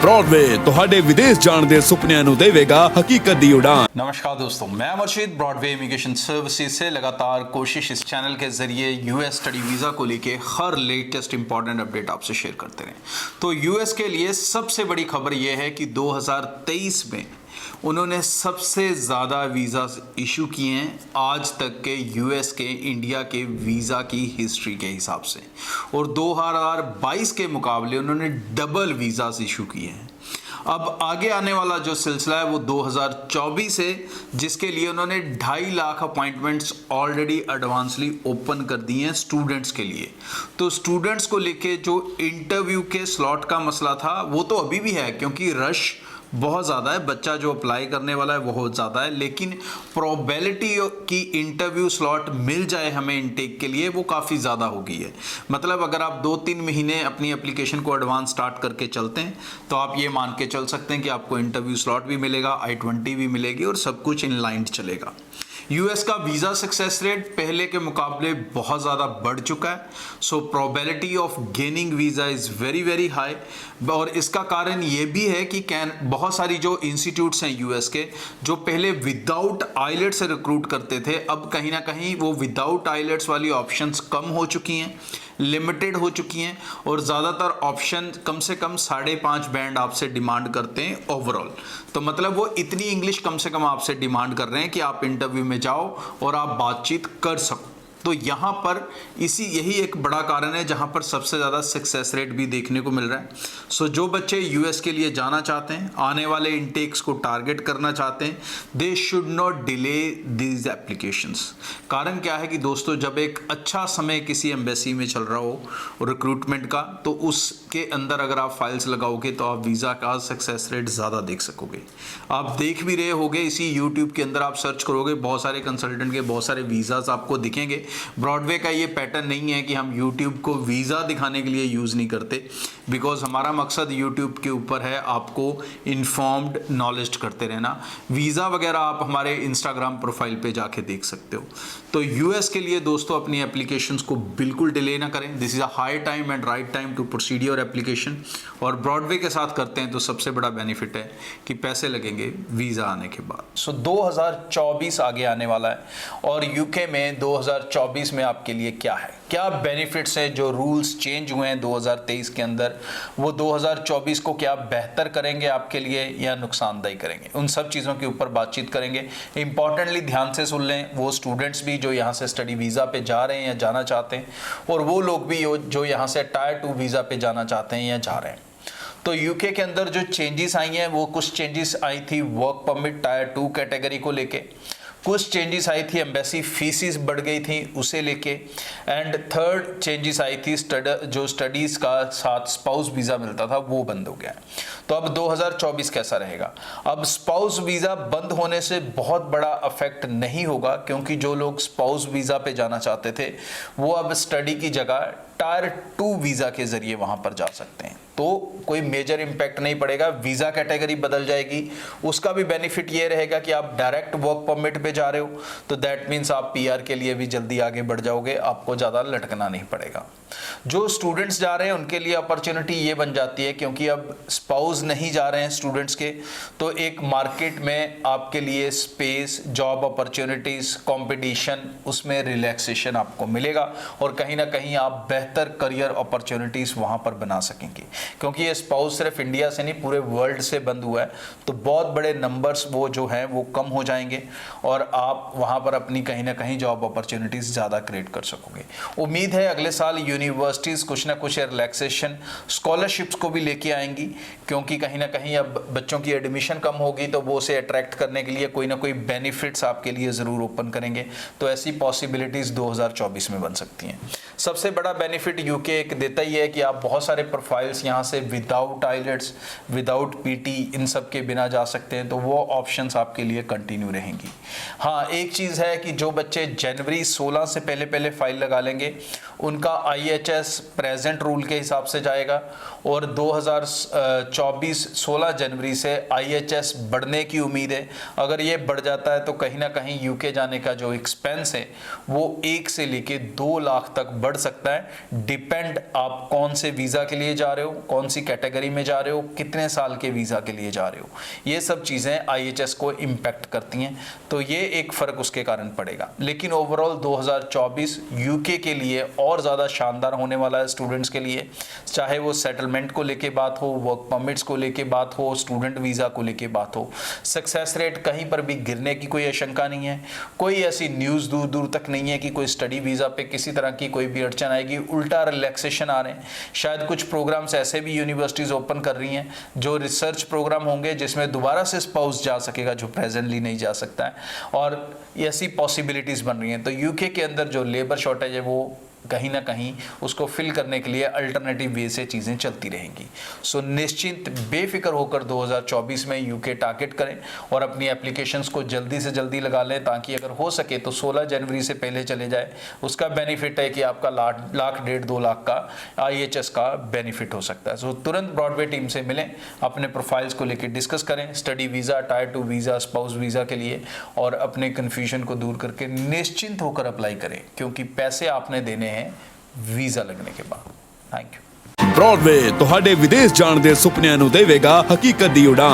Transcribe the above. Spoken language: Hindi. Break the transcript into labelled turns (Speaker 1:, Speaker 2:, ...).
Speaker 1: ब्रॉडवे ਤੁਹਾਡੇ विदेश जाने ਦੇ ਸੁਪਨਿਆਂ ਨੂੰ ਦੇਵੇਗਾ हकीकत ਦੀ उड़ान।
Speaker 2: नमस्कार दोस्तों, मैं अमरशीद ब्रॉडवे इमिग्रेशन सर्विसेज से लगातार कोशिश इस चैनल के जरिए यूएस स्टडी वीज़ा को लेके हर लेटेस्ट इंपॉर्टेंट अपडेट आपसे शेयर करते रहें। तो यूएस के लिए सबसे बड़ी खबर यह है कि 2023 में उन्होंने सबसे ज़्यादा वीज़ा इशू किए हैं आज तक के यूएस के इंडिया के वीज़ा की हिस्ट्री के हिसाब से, और 2022 के मुकाबले उन्होंने डबल वीज़ास इशू किए हैं। अब आगे आने वाला जो सिलसिला है वो 2024 है, जिसके लिए उन्होंने 2.5 lakh appointments already advancely open कर दिए हैं स्टूडेंट्स के लिए। तो स्टूडेंट्स को लेके जो इंटरव्यू के स्लॉट का मसला था वो तो अभी भी है, क्योंकि रश बहुत ज़्यादा है, बच्चा जो अप्लाई करने वाला है बहुत ज़्यादा है, लेकिन प्रोबेबिलिटी की इंटरव्यू स्लॉट मिल जाए हमें इनटेक के लिए वो काफ़ी ज़्यादा हो गई है। मतलब अगर आप 2-3 महीने अपनी एप्लीकेशन को एडवांस स्टार्ट करके चलते हैं तो आप ये मान के चल सकते हैं कि आपको इंटरव्यू स्लॉट भी मिलेगा, I-20 भी मिलेगी और सब कुछ इन लाइन चलेगा। यूएस का वीज़ा सक्सेस रेट पहले के मुकाबले बहुत ज़्यादा बढ़ चुका है। So probability of gaining visa is very very high, और इसका कारण ये भी है कि बहुत सारी जो इंस्टीट्यूट्स हैं यूएस के जो पहले विदाउट आइलेट्स से रिक्रूट करते थे, अब कहीं ना कहीं वो विदाउट आइलेट्स वाली ऑप्शंस कम हो चुकी हैं, लिमिटेड हो चुकी हैं, और ज़्यादातर ऑप्शन कम से कम 5.5 बैंड आपसे डिमांड करते हैं ओवरऑल। तो मतलब वो इतनी इंग्लिश कम से कम आपसे डिमांड कर रहे हैं कि आप इंटरव्यू में जाओ और आप बातचीत कर सको। तो यहाँ पर यही एक बड़ा कारण है जहाँ पर सबसे ज़्यादा सक्सेस रेट भी देखने को मिल रहा है। सो जो बच्चे यूएस के लिए जाना चाहते हैं, आने वाले इनटेक्स को टारगेट करना चाहते हैं, they should not delay these applications. कारण क्या है कि दोस्तों, जब एक अच्छा समय किसी एम्बेसी में चल रहा हो रिक्रूटमेंट का, तो उसके अंदर अगर आप फाइल्स लगाओगे तो आप वीज़ा का सक्सेस रेट ज़्यादा देख सकोगे। आप देख भी रहे होगे, इसी यूट्यूब के अंदर आप सर्च करोगे, बहुत सारे कंसल्टेंट के बहुत सारे वीज़ाज आपको दिखेंगे। ब्रॉडवे का ये पैटर्न नहीं है कि हम YouTube को वीज़ा दिखाने के लिए यूज़ नहीं करते, बिकॉज हमारा मकसद YouTube के ऊपर है आपको इन्फॉर्म्ड नॉलेज करते रहना। वीज़ा वगैरह आप हमारे इंस्टाग्राम प्रोफाइल पे जाके देख सकते हो। तो यूएस के लिए दोस्तों अपनी एप्लीकेशंस को बिल्कुल डिले ना करें। This is a high time and right time to proceed your application, और ब्रॉडवे के साथ करते हैं तो सबसे बड़ा बेनिफिट है कि पैसे लगेंगे वीज़ा आने के बाद। सो 2024 आगे आने वाला है, और यूके में 2024 में आपके लिए क्या है, क्या बेनिफिट्स हैं, जो रूल्स चेंज हुए हैं 2023 के अंदर, वो 2024 को क्या बेहतर करेंगे आपके लिए या नुकसानदायी करेंगे, उन सब चीज़ों के ऊपर बातचीत करेंगे। इंपॉर्टेंटली ध्यान से सुन लें, वो स्टूडेंट्स भी जो यहाँ से स्टडी वीज़ा पे जा रहे हैं या जाना चाहते हैं, और वो लोग भी जो यहाँ से टायर 2 वीज़ा पे जाना चाहते हैं या जा रहे हैं। तो यूके के अंदर जो चेंजेस आई हैं, वो कुछ चेंजेस आई थी वर्क परमिट टायर 2 कैटेगरी को लेके, कुछ चेंजेस आई थी एम्बेसी फीसिस बढ़ गई थी उसे लेके, एंड थर्ड चेंजेस आई थी जो स्टडीज़ का साथ स्पाउस वीज़ा मिलता था वो बंद हो गया है। तो अब 2024 कैसा रहेगा? अब स्पाउस वीज़ा बंद होने से बहुत बड़ा अफेक्ट नहीं होगा, क्योंकि जो लोग स्पाउस वीज़ा पे जाना चाहते थे वो अब स्टडी की जगह टायर 2 वीज़ा के ज़रिए वहाँ पर जा सकते हैं। तो कोई मेजर इम्पैक्ट नहीं पड़ेगा, वीज़ा कैटेगरी बदल जाएगी। उसका भी बेनिफिट ये रहेगा कि आप डायरेक्ट वर्क परमिट पे जा रहे हो, तो दैट मीन्स आप पीआर के लिए भी जल्दी आगे बढ़ जाओगे, आपको ज़्यादा लटकना नहीं पड़ेगा। जो स्टूडेंट्स जा रहे हैं उनके लिए अपॉर्चुनिटी ये बन जाती है, क्योंकि अब स्पाउस नहीं जा रहे हैं स्टूडेंट्स के, तो एक मार्केट में आपके लिए स्पेस, जॉब अपॉर्चुनिटीज़, कंपटीशन, उसमें रिलैक्सेशन आपको मिलेगा, और कहीं ना कहीं आप बेहतर करियर अपॉर्चुनिटीज़ वहाँ पर बना सकेंगे। क्योंकि ये स्पाउस सिर्फ इंडिया से नहीं पूरे वर्ल्ड से बंद हुआ है, तो बहुत बड़े नंबर्स वो जो हैं वो कम हो जाएंगे, और आप वहाँ पर अपनी कहीं ना कहीं जॉब अपॉर्चुनिटीज़ ज़्यादा क्रिएट कर सकोगे। उम्मीद है अगले साल यूनिवर्सिटीज़ कुछ ना कुछ रिलैक्सेशन स्कॉलरशिप्स को भी लेके आएंगी, क्योंकि कहीं ना कहीं अब बच्चों की एडमिशन कम होगी, तो वो उसे अट्रैक्ट करने के लिए कोई ना कोई बेनिफिट्स आपके लिए ज़रूर ओपन करेंगे। तो ऐसी पॉसिबिलिटीज़ 2024 में बन सकती हैं। सबसे बड़ा बेनिफिट यूके एक देता ही है कि आप बहुत सारे प्रोफाइल्स यहाँ से विदाउट आइलेट्स, विदाउट पीटी, इन सब के बिना जा सकते हैं, तो वो ऑप्शंस आपके लिए कंटिन्यू रहेंगी। हाँ, एक चीज़ है कि जो बच्चे जनवरी 16 से पहले फाइल लगा लेंगे उनका IHS प्रेजेंट रूल के हिसाब से जाएगा और 2024 16 जनवरी से IHS बढ़ने की उम्मीद है। अगर ये बढ़ जाता है तो कहीं ना कहीं यूके जाने का जो एक्सपेंस है वो 1 से लेके 2 लाख तक बढ़ सकता है। डिपेंड आप कौन से वीज़ा के लिए जा रहे हो, कौन सी कैटेगरी में जा रहे हो, कितने साल के वीज़ा के लिए जा रहे हो, ये सब चीज़ें IHS को इम्पैक्ट करती हैं। तो ये एक फ़र्क उसके कारण पड़ेगा। लेकिन ओवरऑल 2024 यूके के लिए और ज़्यादा शानदार होने वाला है स्टूडेंट्स के लिए, चाहे वो सेटलमेंट को लेके बात हो, वर्क परमिट्स को लेके बात हो, स्टूडेंट वीज़ा को लेके बात हो। सक्सेस रेट कहीं पर भी गिरने की कोई आशंका नहीं है। कोई ऐसी न्यूज़ दूर दूर तक नहीं है कि कोई स्टडी वीज़ा पे किसी तरह की कोई भी अड़चन आएगी। उल्टा रिलैक्सेशन आ रहे हैं। शायद कुछ प्रोग्राम्स ऐसे भी यूनिवर्सिटीज़ ओपन कर रही हैं जो रिसर्च प्रोग्राम होंगे जिसमें दोबारा से स्पाउस जा सकेगा जो प्रेजेंटली नहीं जा सकता है, और ऐसी पॉसिबिलिटीज़ बन रही हैं। तो यूके के अंदर जो लेबर शॉर्टेज है वो कहीं ना कहीं उसको फिल करने के लिए अल्टरनेटिव वे से चीज़ें चलती रहेंगी। सो निश्चिंत बेफिक्र होकर 2024 में यूके टारगेट करें और अपनी एप्लीकेशंस को जल्दी से जल्दी लगा लें, ताकि अगर हो सके तो 16 जनवरी से पहले चले जाए। उसका बेनिफिट है कि आपका लाख 1.5-2 लाख का IHS का बेनिफिट हो सकता है। सो तुरंत ब्रॉडवे टीम से मिलें, अपने प्रोफाइल्स को लेकर डिस्कस करें, study visa, tyre 2 visa, spouse visa के लिए, और अपने कन्फ्यूजन को दूर करके निश्चिंत होकर अप्लाई करें, क्योंकि पैसे आपने देने हैं वीज़ा लगने के बाद। Thank you.
Speaker 1: ब्रॉडवे ਤੁਹਾਡੇ ਵਿਦੇਸ਼ ਜਾਣ ਦੇ ਸੁਪਨਿਆਂ ਨੂੰ ਦੇਵੇਗਾ ਹਕੀਕਤ ਦੀ ਉਡਾਨ।